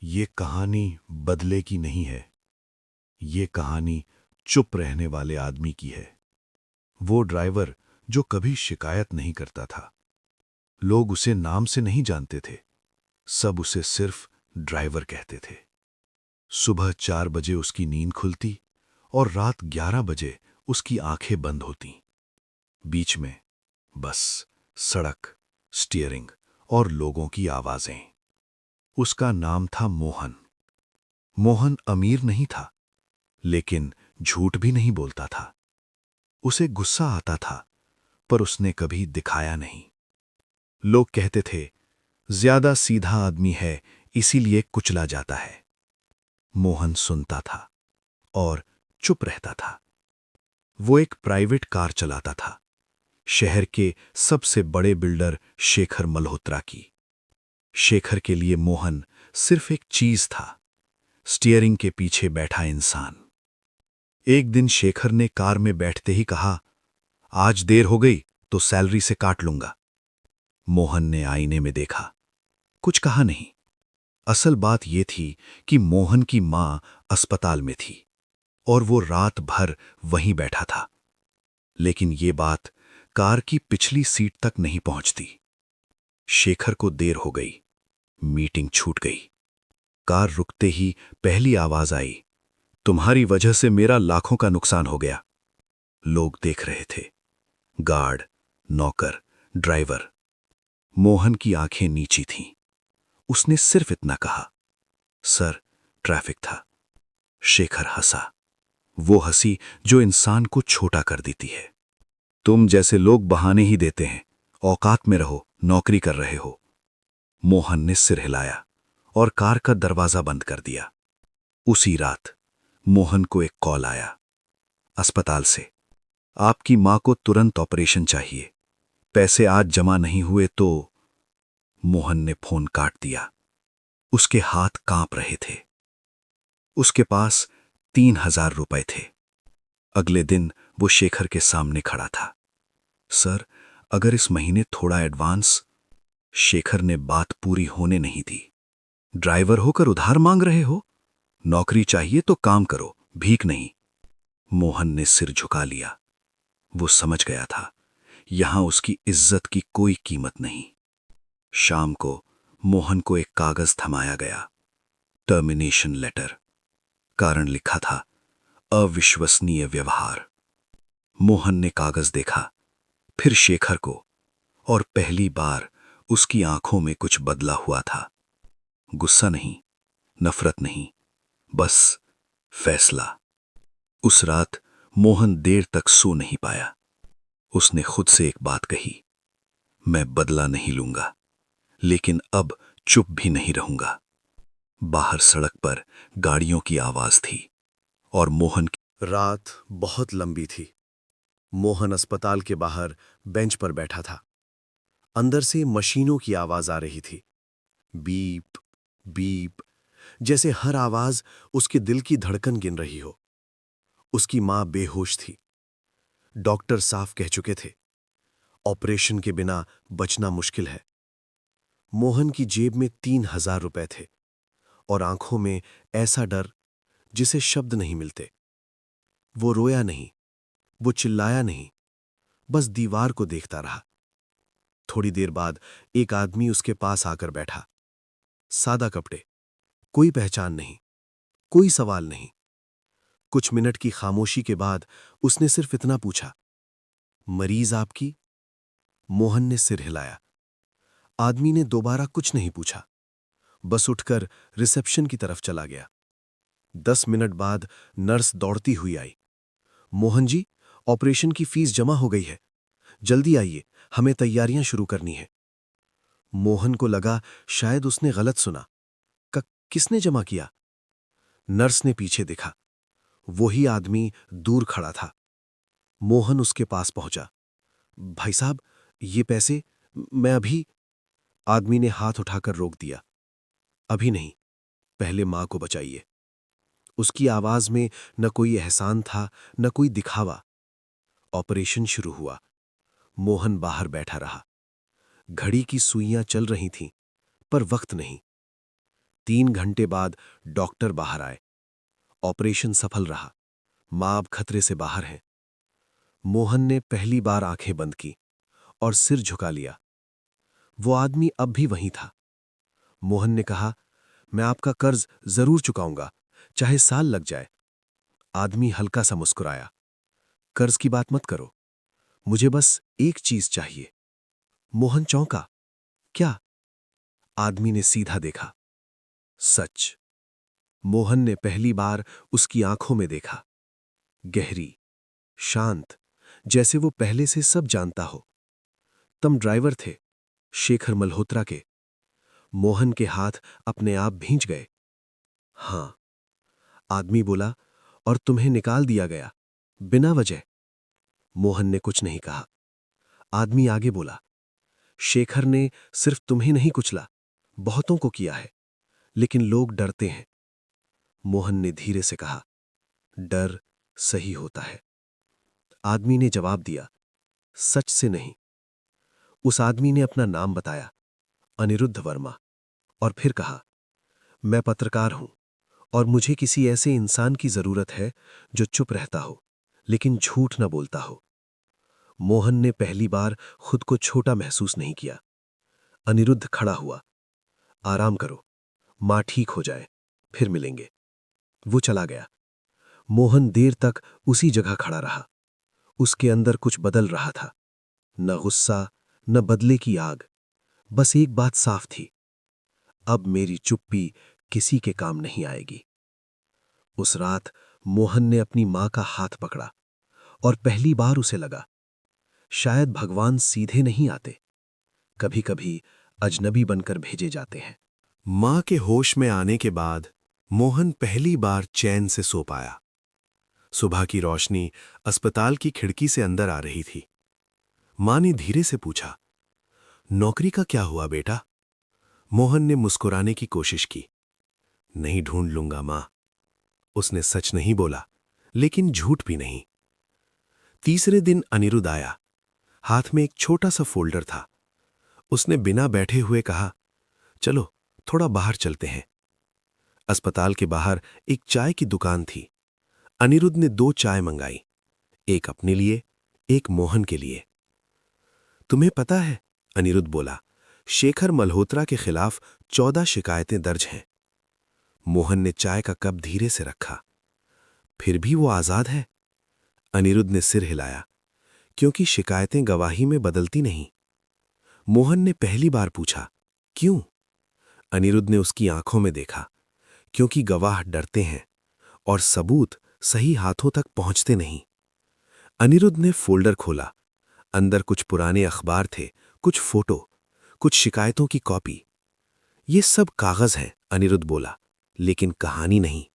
ये कहानी बदले की नहीं है। ये कहानी चुप रहने वाले आदमी की है। वो ड्राइवर जो कभी शिकायत नहीं करता था। लोग उसे नाम से नहीं जानते थे। सब उसे सिर्फ ड्राइवर कहते थे। सुबह 4 बजे उसकी नींद खुलती और रात 11 बजे उसकी आंखें बंद होतीं। बीच में बस सड़क, स्टीयरिंग और लोगों की आवाजें। उसका नाम था मोहन। मोहन अमीर नहीं था, लेकिन झूठ भी नहीं बोलता था। उसे गुस्सा आता था, पर उसने कभी दिखाया नहीं। लोग कहते थे, ज्यादा सीधा आदमी है, इसीलिए कुचला जाता है। मोहन सुनता था और चुप रहता था। वो एक प्राइवेट कार चलाता था, शहर के सबसे बड़े बिल्डर शेखर मल्होत्रा की। शेखर के लिए मोहन सिर्फ एक चीज था, स्टीयरिंग के पीछे बैठा इंसान। एक दिन शेखर ने कार में बैठते ही कहा, आज देर हो गई तो सैलरी से काट लूंगा। मोहन ने आईने में देखा, कुछ कहा नहीं। असल बात यह थी कि मोहन की मां अस्पताल में थी और वो रात भर वहीं बैठा था। लेकिन ये बात कार की पिछली सीट तक नहीं पहुंचती। शेखर को देर हो गई, मीटिंग छूट गई। कार रुकते ही पहली आवाज आई, तुम्हारी वजह से मेरा लाखों का नुकसान हो गया। लोग देख रहे थे, गार्ड, नौकर, ड्राइवर। मोहन की आंखें नीची थीं। उसने सिर्फ इतना कहा, सर, ट्रैफिक था। शेखर हंसा, वो हंसी जो इंसान को छोटा कर देती है। तुम जैसे लोग बहाने ही देते हैं, औकात में रहो, नौकरी कर रहे हो। मोहन ने सिर हिलाया और कार का दरवाजा बंद कर दिया। उसी रात मोहन को एक कॉल आया, अस्पताल से। आपकी मां को तुरंत ऑपरेशन चाहिए, पैसे आज जमा नहीं हुए तो। मोहन ने फोन काट दिया। उसके हाथ कांप रहे थे। उसके पास 3,000 रुपए थे। अगले दिन वो शेखर के सामने खड़ा था। सर, अगर इस महीने थोड़ा एडवांस। शेखर ने बात पूरी होने नहीं दी। ड्राइवर होकर उधार मांग रहे हो? नौकरी चाहिए तो काम करो, भीख नहीं। मोहन ने सिर झुका लिया। वो समझ गया था, यहां उसकी इज्जत की कोई कीमत नहीं। शाम को मोहन को एक कागज थमाया गया, टर्मिनेशन लेटर। कारण लिखा था, अविश्वसनीय व्यवहार। मोहन ने कागज देखा, फिर शेखर को, और पहली बार उसकी आंखों में कुछ बदला हुआ था। गुस्सा नहीं, नफरत नहीं, बस फैसला। उस रात मोहन देर तक सो नहीं पाया। उसने खुद से एक बात कही, मैं बदला नहीं लूंगा, लेकिन अब चुप भी नहीं रहूंगा। बाहर सड़क पर गाड़ियों की आवाज थी और मोहन की। रात बहुत लंबी थी। मोहन अस्पताल के बाहर बेंच पर बैठा था। अंदर से मशीनों की आवाज आ रही थी, बीप बीप, जैसे हर आवाज उसके दिल की धड़कन गिन रही हो। उसकी मां बेहोश थी। डॉक्टर साफ कह चुके थे, ऑपरेशन के बिना बचना मुश्किल है। मोहन की जेब में 3,000 रुपए थे और आंखों में ऐसा डर जिसे शब्द नहीं मिलते। वो रोया नहीं, वो चिल्लाया नहीं, बस दीवार को देखता रहा। थोड़ी देर बाद एक आदमी उसके पास आकर बैठा। सादा कपड़े, कोई पहचान नहीं, कोई सवाल नहीं। कुछ मिनट की खामोशी के बाद उसने सिर्फ इतना पूछा, मरीज आपकी? मोहन ने सिर हिलाया। आदमी ने दोबारा कुछ नहीं पूछा, बस उठकर रिसेप्शन की तरफ चला गया। 10 मिनट बाद नर्स दौड़ती हुई आई। मोहन जी, ऑपरेशन की फीस जमा हो गई है, जल्दी आइए, हमें तैयारियां शुरू करनी है। मोहन को लगा शायद उसने गलत सुना। किसने जमा किया? नर्स ने पीछे देखा। वही आदमी दूर खड़ा था। मोहन उसके पास पहुंचा। भाई साहब, ये पैसे मैं अभी। आदमी ने हाथ उठाकर रोक दिया। अभी नहीं, पहले मां को बचाइए। उसकी आवाज में न कोई एहसान था, न कोई दिखावा। ऑपरेशन शुरू हुआ। मोहन बाहर बैठा रहा। घड़ी की सुइयां चल रही थीं, पर वक्त नहीं। 3 घंटे बाद डॉक्टर बाहर आए। ऑपरेशन सफल रहा। मां अब खतरे से बाहर है। मोहन ने पहली बार आंखें बंद की और सिर झुका लिया। वो आदमी अब भी वहीं था। मोहन ने कहा, मैं आपका कर्ज जरूर चुकाऊंगा, चाहे साल लग जाए। आदमी हल्का सा मुस्कुराया। कर्ज की बात मत करो, मुझे बस एक चीज चाहिए। मोहन चौंका। क्या? आदमी ने सीधा देखा। सच। मोहन ने पहली बार उसकी आंखों में देखा। गहरी, शांत, जैसे वो पहले से सब जानता हो। तुम ड्राइवर थे, शेखर मल्होत्रा के। मोहन के हाथ अपने आप भींच गए। हां, आदमी बोला, और तुम्हें निकाल दिया गया, बिना वजह। मोहन ने कुछ नहीं कहा। आदमी आगे बोला, शेखर ने सिर्फ तुम्हें नहीं कुचला, बहुतों को किया है, लेकिन लोग डरते हैं। मोहन ने धीरे से कहा, डर सही होता है। आदमी ने जवाब दिया, सच से नहीं। उस आदमी ने अपना नाम बताया, अनिरुद्ध वर्मा, और फिर कहा, मैं पत्रकार हूं और मुझे किसी ऐसे इंसान की जरूरत है जो चुप रहता हो लेकिन झूठ न बोलता हो। मोहन ने पहली बार खुद को छोटा महसूस नहीं किया। अनिरुद्ध खड़ा हुआ। आराम करो, मां ठीक हो जाए, फिर मिलेंगे। वो चला गया। मोहन देर तक उसी जगह खड़ा रहा। उसके अंदर कुछ बदल रहा था। न गुस्सा, न बदले की आग। बस एक बात साफ थी, अब मेरी चुप्पी किसी के काम नहीं आएगी। उस रात मोहन ने अपनी मां का हाथ पकड़ा और पहली बार उसे लगा, शायद भगवान सीधे नहीं आते, कभी कभी अजनबी बनकर भेजे जाते हैं। मां के होश में आने के बाद मोहन पहली बार चैन से सो पाया। सुबह की रोशनी अस्पताल की खिड़की से अंदर आ रही थी। मां ने धीरे से पूछा, नौकरी का क्या हुआ बेटा? मोहन ने मुस्कुराने की कोशिश की। नहीं ढूंढ लूंगा मां। उसने सच नहीं बोला, लेकिन झूठ भी नहीं। तीसरे दिन अनिरुद्ध आया। हाथ में एक छोटा सा फोल्डर था। उसने बिना बैठे हुए कहा, चलो थोड़ा बाहर चलते हैं। अस्पताल के बाहर एक चाय की दुकान थी। अनिरुद्ध ने 2 चाय मंगाई, एक अपने लिए, एक मोहन के लिए। तुम्हें पता है, अनिरुद्ध बोला, शेखर मल्होत्रा के खिलाफ 14 शिकायतें दर्ज हैं। मोहन ने चाय का कप धीरे से रखा। फिर भी वो आजाद है? अनिरुद्ध ने सिर हिलाया, क्योंकि शिकायतें गवाही में बदलती नहीं। मोहन ने पहली बार पूछा, क्यों? अनिरुद्ध ने उसकी आंखों में देखा, क्योंकि गवाह डरते हैं और सबूत सही हाथों तक पहुंचते नहीं। अनिरुद्ध ने फोल्डर खोला। अंदर कुछ पुराने अखबार थे, कुछ फोटो, कुछ शिकायतों की कॉपी। ये सब कागज हैं, अनिरुद्ध बोला, लेकिन कहानी नहीं।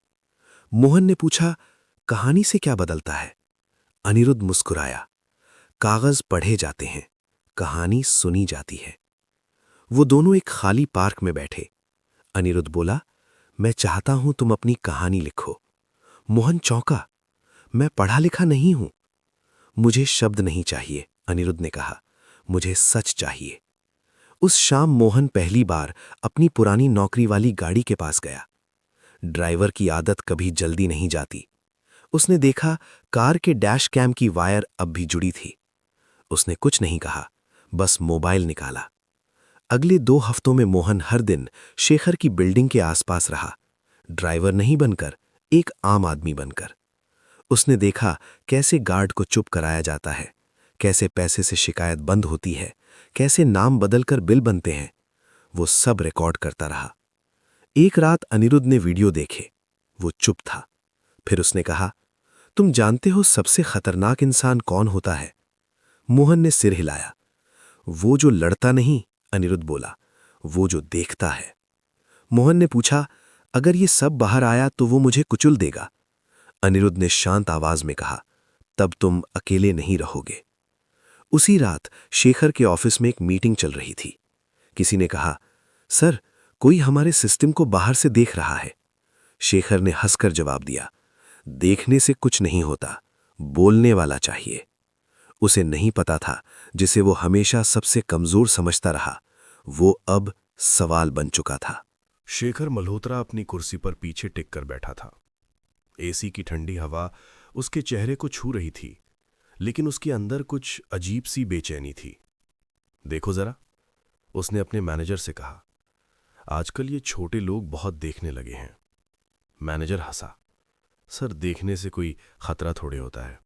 मोहन ने पूछा, कहानी से क्या बदलता है? अनिरुद्ध मुस्कुराया, कागज पढ़े जाते हैं, कहानी सुनी जाती है। वो दोनों एक खाली पार्क में बैठे। अनिरुद्ध बोला, मैं चाहता हूं तुम अपनी कहानी लिखो। मोहन चौंका, मैं पढ़ा लिखा नहीं हूं। मुझे शब्द नहीं चाहिए, अनिरुद्ध ने कहा, मुझे सच चाहिए। उस शाम मोहन पहली बार अपनी पुरानी नौकरी वाली गाड़ी के पास गया। ड्राइवर की आदत कभी जल्दी नहीं जाती। उसने देखा, कार के डैश कैम की वायर अब भी जुड़ी थी। उसने कुछ नहीं कहा, बस मोबाइल निकाला। अगले 2 हफ्तों में मोहन हर दिन शेखर की बिल्डिंग के आसपास रहा, ड्राइवर नहीं बनकर, एक आम आदमी बनकर। उसने देखा कैसे गार्ड को चुप कराया जाता है, कैसे पैसे से शिकायत बंद होती है, कैसे नाम बदलकर बिल बनते हैं। वो सब रिकॉर्ड करता रहा। एक रात अनिरुद्ध ने वीडियो देखे। वो चुप था। फिर उसने कहा, तुम जानते हो सबसे खतरनाक इंसान कौन होता है? मोहन ने सिर हिलाया। वो जो लड़ता नहीं, अनिरुद्ध बोला, वो जो देखता है। मोहन ने पूछा, अगर ये सब बाहर आया तो वो मुझे कुचल देगा? अनिरुद्ध ने शांत आवाज में कहा, तब तुम अकेले नहीं रहोगे। उसी रात शेखर के ऑफिस में एक मीटिंग चल रही थी। किसी ने कहा, सर, कोई हमारे सिस्टम को बाहर से देख रहा है। शेखर ने हंसकर जवाब दिया, देखने से कुछ नहीं होता, बोलने वाला चाहिए। उसे नहीं पता था, जिसे वो हमेशा सबसे कमजोर समझता रहा, वो अब सवाल बन चुका था। शेखर मल्होत्रा अपनी कुर्सी पर पीछे टिक कर बैठा था। एसी की ठंडी हवा उसके चेहरे को छू रही थी, लेकिन उसके अंदर कुछ अजीब सी बेचैनी थी। देखो जरा, उसने अपने मैनेजर से कहा, आजकल ये छोटे लोग बहुत देखने लगे हैं। मैनेजर हंसा, सर देखने से कोई खतरा थोड़े होता है।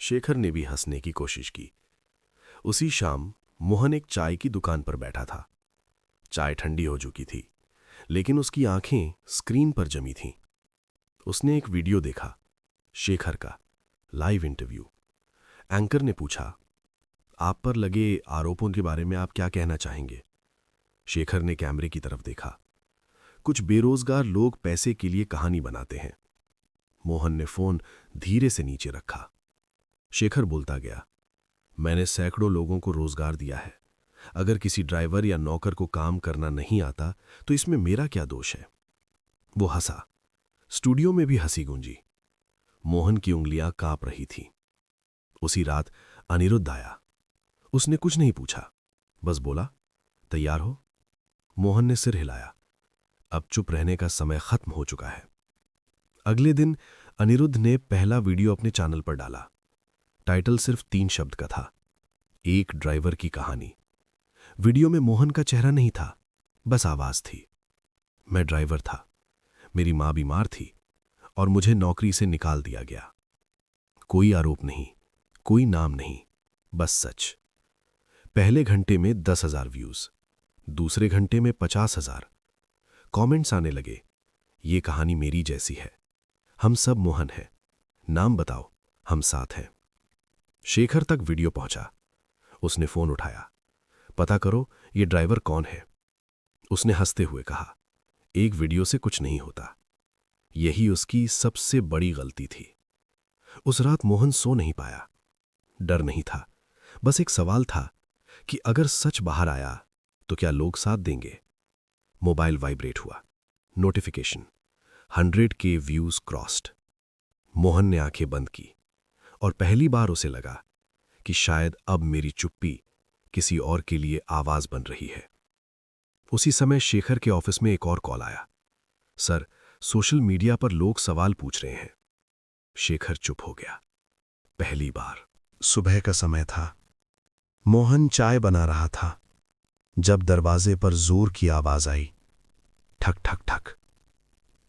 शेखर ने भी हंसने की कोशिश की। उसी शाम मोहन एक चाय की दुकान पर बैठा था। चाय ठंडी हो चुकी थी, लेकिन उसकी आंखें स्क्रीन पर जमी थीं। उसने एक वीडियो देखा, शेखर का लाइव इंटरव्यू। एंकर ने पूछा, आप पर लगे आरोपों के बारे में आप क्या कहना चाहेंगे? शेखर ने कैमरे की तरफ देखा। कुछ बेरोजगार लोग पैसे के लिए कहानी बनाते हैं। मोहन ने फोन धीरे से नीचे रखा। शेखर बोलता गया, मैंने सैकड़ों लोगों को रोजगार दिया है। अगर किसी ड्राइवर या नौकर को काम करना नहीं आता तो इसमें मेरा क्या दोष है? वो हंसा। स्टूडियो में भी हंसी गूंजी। मोहन की उंगलियां कांप रही थीं। उसी रात अनिरुद्ध आया। उसने कुछ नहीं पूछा, बस बोला, तैयार हो? मोहन ने सिर हिलाया। अब चुप रहने का समय खत्म हो चुका है। अगले दिन अनिरुद्ध ने पहला वीडियो अपने चैनल पर डाला। टाइटल सिर्फ 3 शब्द का था, एक ड्राइवर की कहानी। वीडियो में मोहन का चेहरा नहीं था, बस आवाज थी। मैं ड्राइवर था, मेरी मां बीमार थी और मुझे नौकरी से निकाल दिया गया। कोई आरोप नहीं, कोई नाम नहीं, बस सच। पहले घंटे में 10,000 व्यूज, दूसरे घंटे में 50,000। कमेंट्स आने लगे, ये कहानी मेरी जैसी है, हम सब मोहन हैं, नाम बताओ, हम साथ हैं। शेखर तक वीडियो पहुंचा। उसने फोन उठाया, पता करो ये ड्राइवर कौन है। उसने हंसते हुए कहा, एक वीडियो से कुछ नहीं होता। यही उसकी सबसे बड़ी गलती थी। उस रात मोहन सो नहीं पाया। डर नहीं था, बस एक सवाल था कि अगर सच बाहर आया तो क्या लोग साथ देंगे? मोबाइल वाइब्रेट हुआ। Notification, 100K views crossed. Mohan ने आंखें बंद की और पहली बार उसे लगा कि शायद अब मेरी चुप्पी किसी और के लिए आवाज बन रही है। उसी समय शेखर के ऑफिस में एक और कॉल आया। सर, सोशल मीडिया पर लोग सवाल पूछ रहे हैं। शेखर चुप हो गया। पहली बार। सुबह का समय था। मोहन चाय बना रहा था जब दरवाजे पर जोर की आवाज आई, ठक ठक ठक।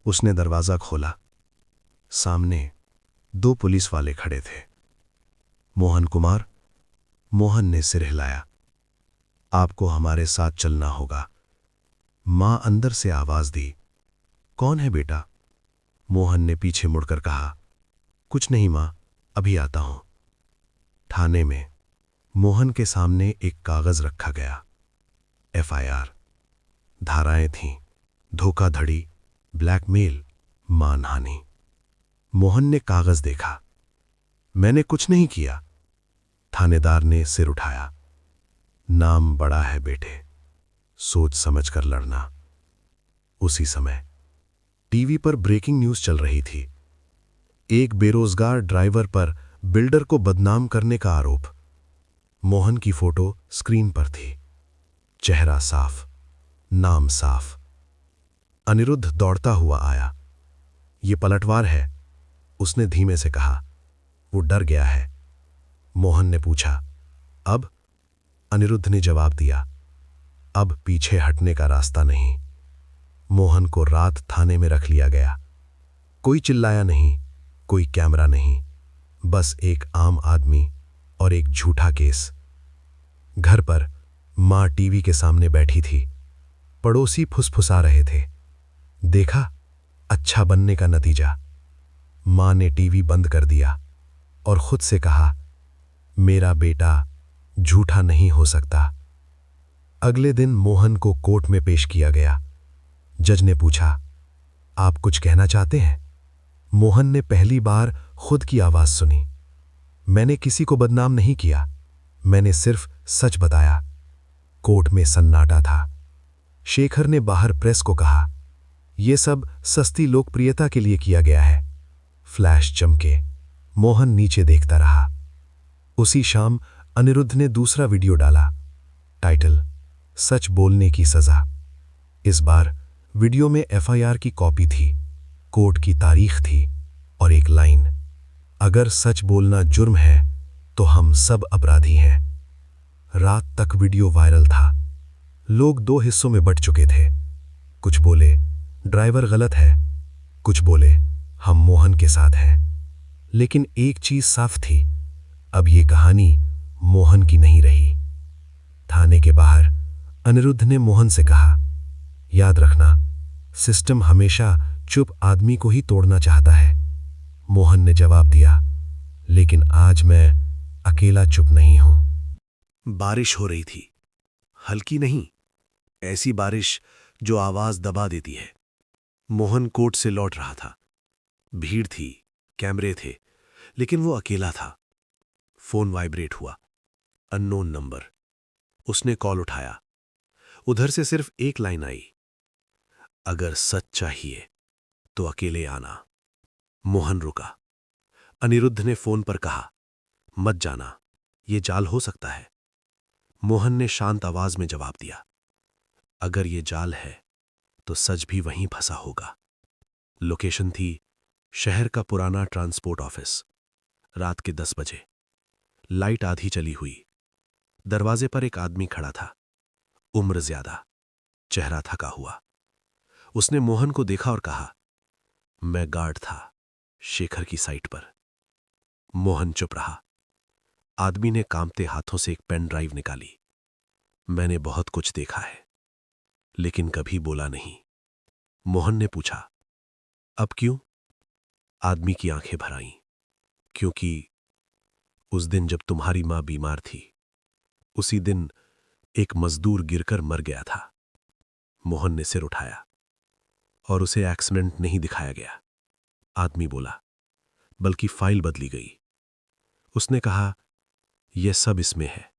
उसने दरवाजा खोला। सामने 2 पुलिस वाले खड़े थे। मोहन कुमार? मोहन ने सिर हिलाया। आपको हमारे साथ चलना होगा। मां अंदर से आवाज दी, कौन है बेटा? मोहन ने पीछे मुड़कर कहा, कुछ नहीं मां, अभी आता हूं। थाने में मोहन के सामने एक कागज रखा गया। FIR। धाराएं थीं, धोखाधड़ी, ब्लैकमेल, मानहानि। मोहन ने कागज देखा। मैंने कुछ नहीं किया। थानेदार ने सिर उठाया। नाम बड़ा है बेटे, सोच समझ कर लड़ना। उसी समय टीवी पर ब्रेकिंग न्यूज चल रही थी। एक बेरोजगार ड्राइवर पर बिल्डर को बदनाम करने का आरोप। मोहन की फोटो स्क्रीन पर थी, चेहरा साफ, नाम साफ। अनिरुद्ध दौड़ता हुआ आया। ये पलटवार है, उसने धीमे से कहा। वो डर गया है। मोहन ने पूछा, अब? अनिरुद्ध ने जवाब दिया, अब पीछे हटने का रास्ता नहीं। मोहन को रात थाने में रख लिया गया। कोई चिल्लाया नहीं, कोई कैमरा नहीं, बस एक आम आदमी और एक झूठा केस। घर पर मां टीवी के सामने बैठी थी। पड़ोसी फुसफुसा रहे थे, देखा, अच्छा बनने का नतीजा। मां ने टीवी बंद कर दिया और खुद से कहा, मेरा बेटा झूठा नहीं हो सकता। अगले दिन मोहन को कोर्ट में पेश किया गया। जज ने पूछा, आप कुछ कहना चाहते हैं? मोहन ने पहली बार खुद की आवाज सुनी। मैंने किसी को बदनाम नहीं किया, मैंने सिर्फ सच बताया। कोर्ट में सन्नाटा था। शेखर ने बाहर प्रेस को कहा, यह सब सस्ती लोकप्रियता के लिए किया गया है। फ्लैश चमके। मोहन नीचे देखता रहा। उसी शाम अनिरुद्ध ने दूसरा वीडियो डाला। टाइटल, सच बोलने की सजा। इस बार वीडियो में एफआईआर की कॉपी थी, कोर्ट की तारीख थी और एक लाइन, अगर सच बोलना जुर्म है तो हम सब अपराधी हैं। रात तक वीडियो वायरल था। लोग दो हिस्सों में बंट चुके थे। कुछ बोले ड्राइवर गलत है, कुछ बोले हम मोहन के साथ हैं। लेकिन एक चीज साफ थी, अब ये कहानी मोहन की नहीं रही। थाने के बाहर अनिरुद्ध ने मोहन से कहा, याद रखना, सिस्टम हमेशा चुप आदमी को ही तोड़ना चाहता है। मोहन ने जवाब दिया, लेकिन आज मैं अकेला चुप नहीं हूं। बारिश हो रही थी, हल्की नहीं, ऐसी बारिश जो आवाज दबा देती है। मोहन कोर्ट से लौट रहा था। भीड़ थी, कैमरे थे, लेकिन वो अकेला था। फोन वाइब्रेट हुआ। Unknown number. उसने कॉल उठाया। उधर से सिर्फ एक लाइन आई, अगर सच चाहिए तो अकेले आना। मोहन रुका। अनिरुद्ध ने फोन पर कहा, मत जाना, ये जाल हो सकता है। मोहन ने शांत आवाज में जवाब दिया, अगर ये जाल है तो सच भी वहीं फंसा होगा। लोकेशन थी शहर का पुराना ट्रांसपोर्ट ऑफिस। रात के 10 बजे। लाइट आधी चली हुई। दरवाजे पर एक आदमी खड़ा था, उम्र ज्यादा, चेहरा थका हुआ। उसने मोहन को देखा और कहा, मैं गार्ड था शेखर की साइट पर। मोहन चुप रहा। आदमी ने कांपते हाथों से एक पेन ड्राइव निकाली। मैंने बहुत कुछ देखा है, लेकिन कभी बोला नहीं। मोहन ने पूछा, अब क्यों? आदमी की आंखें भर आईं। क्योंकि उस दिन जब तुम्हारी मां बीमार थी, उसी दिन एक मजदूर गिरकर मर गया था। मोहन ने सिर उठाया। और उसे एक्सीडेंट नहीं दिखाया गया, आदमी बोला, बल्कि फाइल बदली गई। उसने कहा, यह सब इसमें है,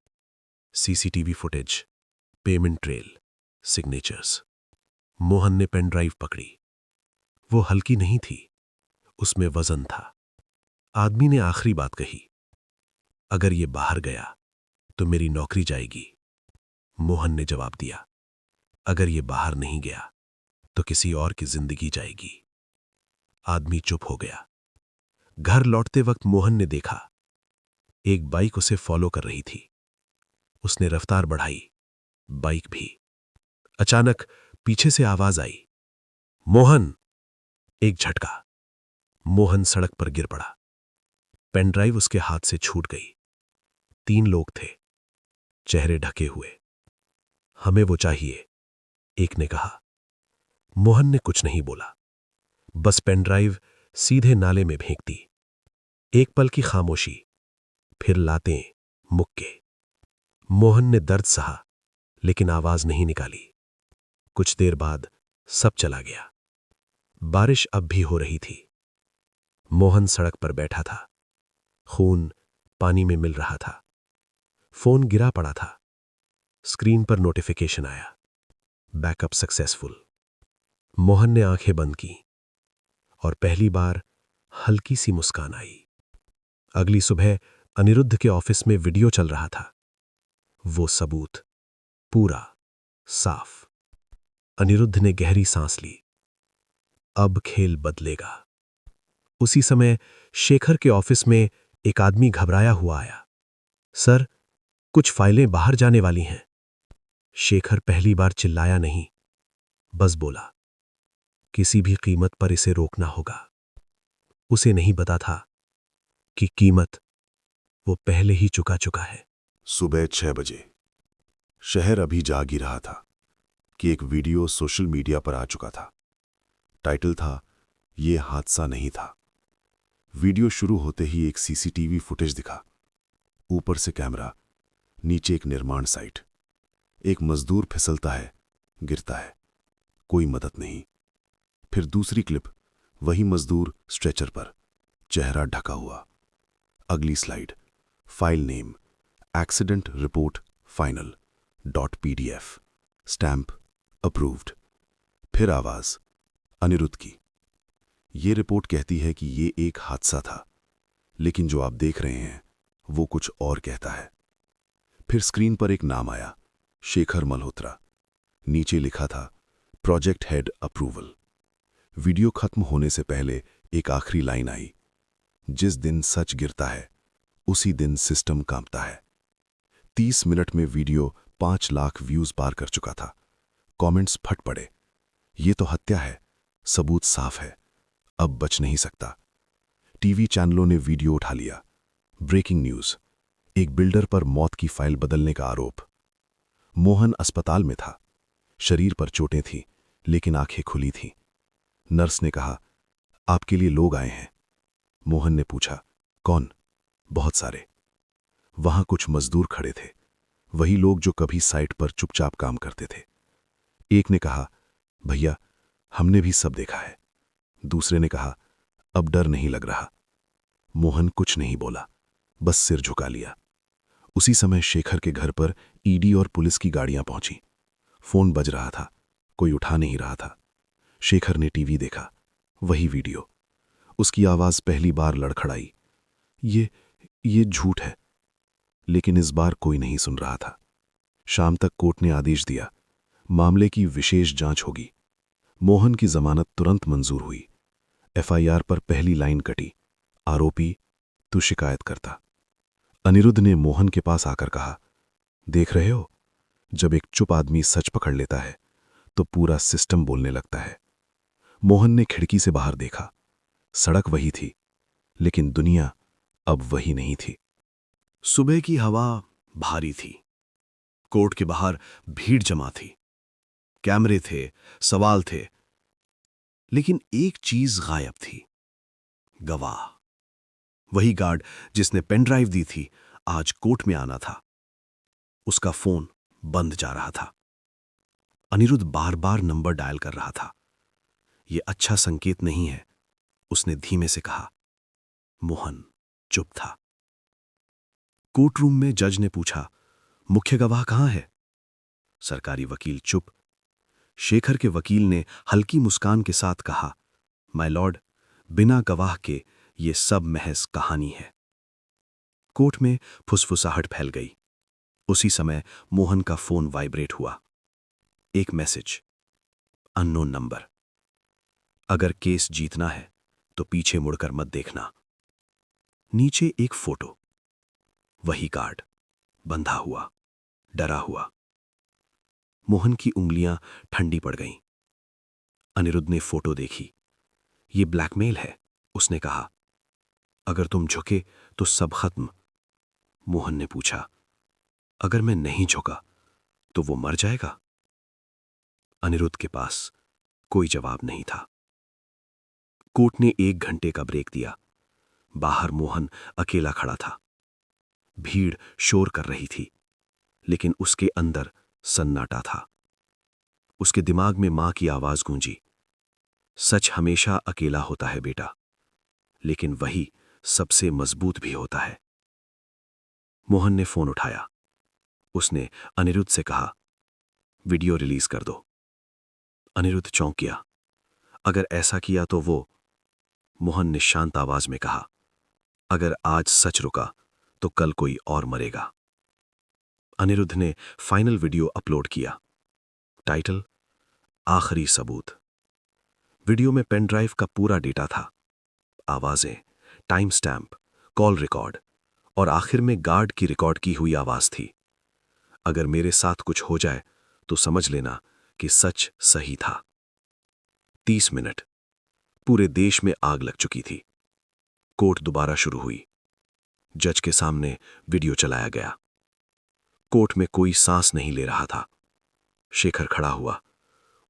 CCTV footage, payment trail, signatures. Mohan ने पेन ड्राइव पकड़ी। वो हल्की नहीं थी, उसमें वजन था। आदमी ने आखिरी बात कही, अगर ये बाहर गया तो मेरी नौकरी जाएगी। मोहन ने जवाब दिया, अगर ये बाहर नहीं गया तो किसी और की जिंदगी जाएगी। आदमी चुप हो गया। घर लौटते वक्त मोहन ने देखा, एक बाइक उसे फॉलो कर रही थी। उसने रफ्तार बढ़ाई, बाइक भी। अचानक पीछे से आवाज आई, मोहन! एक झटका। मोहन सड़क पर गिर पड़ा। पेन ड्राइव उसके हाथ से छूट गई। 3 लोग थे, चेहरे ढके हुए। हमें वो चाहिए, एक ने कहा। मोहन ने कुछ नहीं बोला, बस पेन ड्राइव सीधे नाले में फेंक दी। एक पल की खामोशी, फिर लातें, मुक्के। मोहन ने दर्द सहा, लेकिन आवाज नहीं निकाली। कुछ देर बाद सब चला गया। बारिश अब भी हो रही थी। मोहन सड़क पर बैठा था। खून पानी में मिल रहा था। फोन गिरा पड़ा था। स्क्रीन पर नोटिफिकेशन आया, बैकअप सक्सेसफुल। मोहन ने आंखें बंद की और पहली बार हल्की सी मुस्कान आई। अगली सुबह अनिरुद्ध के ऑफिस में वीडियो चल रहा था। वो सबूत, पूरा, साफ। अनिरुद्ध ने गहरी सांस ली। अब खेल बदलेगा। उसी समय शेखर के ऑफिस में एक आदमी घबराया हुआ आया। सर, कुछ फाइलें बाहर जाने वाली हैं। शेखर पहली बार चिल्लाया नहीं, बस बोला, किसी भी कीमत पर इसे रोकना होगा। उसे नहीं पता था कि कीमत वो पहले ही चुका चुका है। सुबह 6 बजे। शहर अभी जाग ही रहा था कि एक वीडियो सोशल मीडिया पर आ चुका था। टाइटल था, ये हादसा नहीं था। वीडियो शुरू होते ही एक सीसीटीवी फुटेज दिखा। ऊपर से कैमरा, नीचे एक निर्माण साइट। एक मजदूर फिसलता है, गिरता है, कोई मदद नहीं। फिर दूसरी क्लिप, वही मजदूर स्ट्रेचर पर, चेहरा ढका हुआ। अगली slide, file name, accident report final .pdf, stamp approved. फिर आवाज, अनिरुद्ध की। ये रिपोर्ट कहती है कि ये एक हादसा था, लेकिन जो आप देख रहे हैं वो कुछ और कहता है। फिर स्क्रीन पर एक नाम आया, शेखर मल्होत्रा। नीचे लिखा था, प्रोजेक्ट हेड अप्रूवल। वीडियो खत्म होने से पहले एक आखिरी लाइन आई, जिस दिन सच गिरता है उसी दिन सिस्टम कांपता है। 30 मिनट में वीडियो 5 लाख व्यूज पार कर चुका था। कमेंट्स फट पड़े, ये तो हत्या है, सबूत साफ है, अब बच नहीं सकता। टीवी चैनलों ने वीडियो उठा लिया। ब्रेकिंग न्यूज, एक बिल्डर पर मौत की फाइल बदलने का आरोप। मोहन अस्पताल में था, शरीर पर चोटें थीं लेकिन आंखें खुली थीं। नर्स ने कहा, आपके लिए लोग आए हैं। मोहन ने पूछा, कौन? बहुत सारे। वहां कुछ मजदूर खड़े थे, वही लोग जो कभी साइट पर चुपचाप काम करते थे। एक ने कहा, भैया हमने भी सब देखा है। दूसरे ने कहा, अब डर नहीं लग रहा। मोहन कुछ नहीं बोला, बस सिर झुका लिया। उसी समय शेखर के घर पर ईडी और पुलिस की गाड़ियां पहुंची। फोन बज रहा था, कोई उठा नहीं रहा था। शेखर ने टीवी देखा, वही वीडियो। उसकी आवाज पहली बार लड़खड़ाई, ये झूठ है। लेकिन इस बार कोई नहीं सुन रहा था। शाम तक कोर्ट ने आदेश दिया, मामले की विशेष जांच होगी। मोहन की जमानत तुरंत मंजूर हुई। एफआईआर पर पहली लाइन कटी, आरोपी तू शिकायत करता। अनिरुद्ध ने मोहन के पास आकर कहा, देख रहे हो, जब एक चुप आदमी सच पकड़ लेता है तो पूरा सिस्टम बोलने लगता है। मोहन ने खिड़की से बाहर देखा। सड़क वही थी, लेकिन दुनिया अब वही नहीं थी। सुबह की हवा भारी थी। कोर्ट के बाहर भीड़ जमा थी। कैमरे थे, सवाल थे, लेकिन एक चीज गायब थी, गवाह। वही गार्ड जिसने पेन ड्राइव दी थी, आज कोर्ट में आना था। उसका फोन बंद जा रहा था। अनिरुद्ध बार बार नंबर डायल कर रहा था। यह अच्छा संकेत नहीं है, उसने धीमे से कहा। मोहन चुप था। कोर्ट रूम में जज ने पूछा, मुख्य गवाह कहां है? सरकारी वकील चुप। शेखर के वकील ने हल्की मुस्कान के साथ कहा, माय लॉर्ड, बिना गवाह के ये सब महज कहानी है। कोर्ट में फुसफुसाहट फैल गई। उसी समय मोहन का फोन वाइब्रेट हुआ। एक मैसेज, अननोन नंबर। अगर केस जीतना है तो पीछे मुड़कर मत देखना। नीचे एक फोटो, वही गार्ड, बंधा हुआ, डरा हुआ। मोहन की उंगलियां ठंडी पड़ गईं। अनिरुद्ध ने फोटो देखी। ये ब्लैकमेल है, उसने कहा। अगर तुम झुके तो सब खत्म। मोहन ने पूछा, अगर मैं नहीं झुका तो वो मर जाएगा? अनिरुद्ध के पास कोई जवाब नहीं था। कोर्ट ने 1 घंटे का ब्रेक दिया। बाहर मोहन अकेला खड़ा था। भीड़ शोर कर रही थी, लेकिन उसके अंदर सन्नाटा था। उसके दिमाग में मां की आवाज गूंजी, सच हमेशा अकेला होता है बेटा, लेकिन वही सबसे मजबूत भी होता है। मोहन ने फोन उठाया। उसने अनिरुद्ध से कहा, वीडियो रिलीज कर दो। अनिरुद्ध चौंक गया। अगर ऐसा किया तो वो? मोहन ने शांत आवाज में कहा, अगर आज सच रुका तो कल कोई और मरेगा। अनिरुद्ध ने फाइनल वीडियो अपलोड किया। टाइटल, आखिरी सबूत। वीडियो में पेन ड्राइव का पूरा डेटा था, आवाजें, टाइम स्टैम्प, कॉल रिकॉर्ड और आखिर में गार्ड की रिकॉर्ड की हुई आवाज थी। अगर मेरे साथ कुछ हो जाए तो समझ लेना कि सच सही था। 30 मिनट, पूरे देश में आग लग चुकी थी। कोर्ट दोबारा शुरू हुई। जज के सामने वीडियो चलाया गया। कोर्ट में कोई सांस नहीं ले रहा था। शेखर खड़ा हुआ।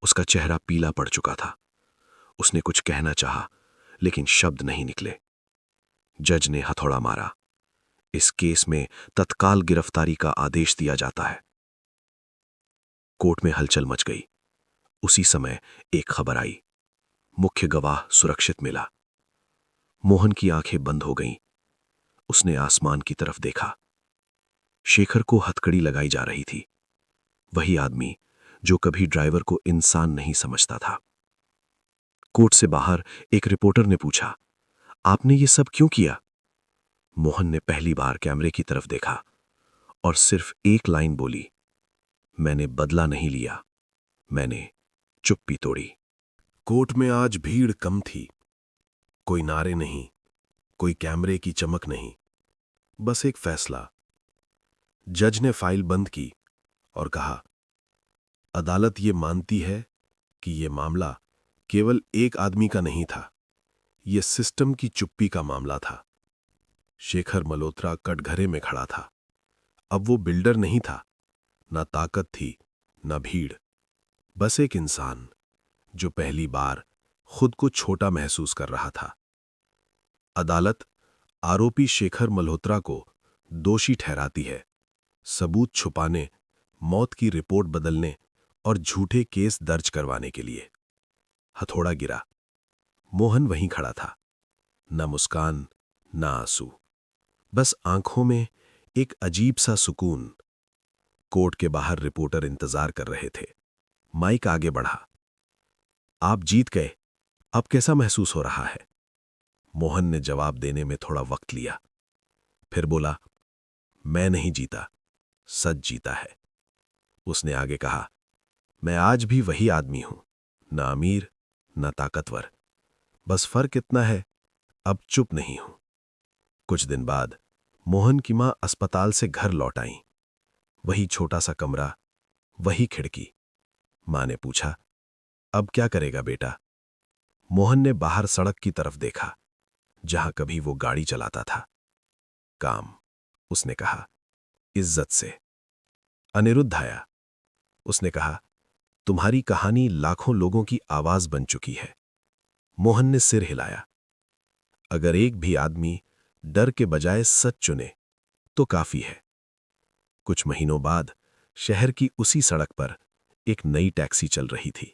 उसका चेहरा पीला पड़ चुका था। उसने कुछ कहना चाहा, लेकिन शब्द नहीं निकले। जज ने हथौड़ा मारा। इस केस में तत्काल गिरफ्तारी का आदेश दिया जाता है। कोर्ट में हलचल मच गई। उसी समय एक खबर आई, मुख्य गवाह सुरक्षित मिला। मोहन की आंखें बंद हो गईं। उसने आसमान की तरफ देखा। शेखर को हथकड़ी लगाई जा रही थी, वही आदमी जो कभी ड्राइवर को इंसान नहीं समझता था। कोर्ट से बाहर एक रिपोर्टर ने पूछा, आपने ये सब क्यों किया? मोहन ने पहली बार कैमरे की तरफ देखा और सिर्फ एक लाइन बोली, मैंने बदला नहीं लिया, मैंने चुप्पी तोड़ी। कोर्ट में आज भीड़ कम थी। कोई नारे नहीं, कोई कैमरे की चमक नहीं, बस एक फैसला। जज ने फाइल बंद की और कहा, अदालत ये मानती है कि ये मामला केवल एक आदमी का नहीं था, ये सिस्टम की चुप्पी का मामला था। शेखर मल्होत्रा कटघरे में खड़ा था। अब वो बिल्डर नहीं था, ना ताकत थी, ना भीड़, बस एक इंसान जो पहली बार खुद को छोटा महसूस कर रहा था। अदालत आरोपी शेखर मल्होत्रा को दोषी ठहराती है, सबूत छुपाने, मौत की रिपोर्ट बदलने और झूठे केस दर्ज करवाने के लिए। हथौड़ा गिरा। मोहन वहीं खड़ा था, न मुस्कान, न आंसू, बस आंखों में एक अजीब सा सुकून। कोर्ट के बाहर रिपोर्टर इंतजार कर रहे थे। माइक आगे बढ़ा। आप जीत गए, अब कैसा महसूस हो रहा है? मोहन ने जवाब देने में थोड़ा वक्त लिया, फिर बोला, मैं नहीं जीता, सच जीता है। उसने आगे कहा, मैं आज भी वही आदमी हूं, न अमीर न ताकतवर, बस फर्क इतना है, अब चुप नहीं हूं। कुछ दिन बाद मोहन की मां अस्पताल से घर लौट आईं। वही छोटा सा कमरा, वही खिड़की। मां ने पूछा, अब क्या करेगा बेटा? मोहन ने बाहर सड़क की तरफ देखा, जहां कभी वो गाड़ी चलाता था। काम, उसने कहा, इज्जत से। अनिरुद्ध आया। उसने कहा, तुम्हारी कहानी लाखों लोगों की आवाज बन चुकी है। मोहन ने सिर हिलाया। अगर एक भी आदमी डर के बजाय सच चुने तो काफी है। कुछ महीनों बाद शहर की उसी सड़क पर एक नई टैक्सी चल रही थी।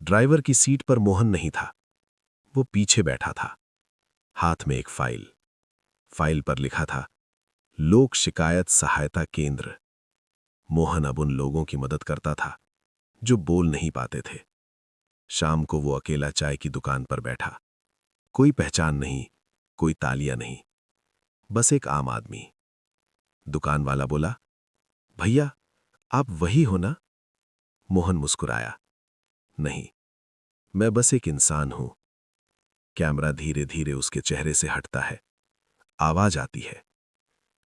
ड्राइवर की सीट पर मोहन नहीं था, वो पीछे बैठा था, हाथ में एक फाइल। फाइल पर लिखा था, लोक शिकायत सहायता केंद्र। मोहन अब उन लोगों की मदद करता था जो बोल नहीं पाते थे। शाम को वो अकेला चाय की दुकान पर बैठा। कोई पहचान नहीं, कोई तालियां नहीं, बस एक आम आदमी। दुकान वाला बोला, भैया आप वही हो ना? मोहन मुस्कुराया, नहीं, मैं बस एक इंसान हूं। कैमरा धीरे धीरे उसके चेहरे से हटता है। आवाज आती है,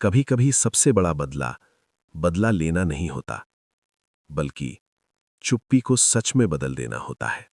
कभी कभी सबसे बड़ा बदला बदला लेना नहीं होता, बल्कि चुप्पी को सच में बदल देना होता है।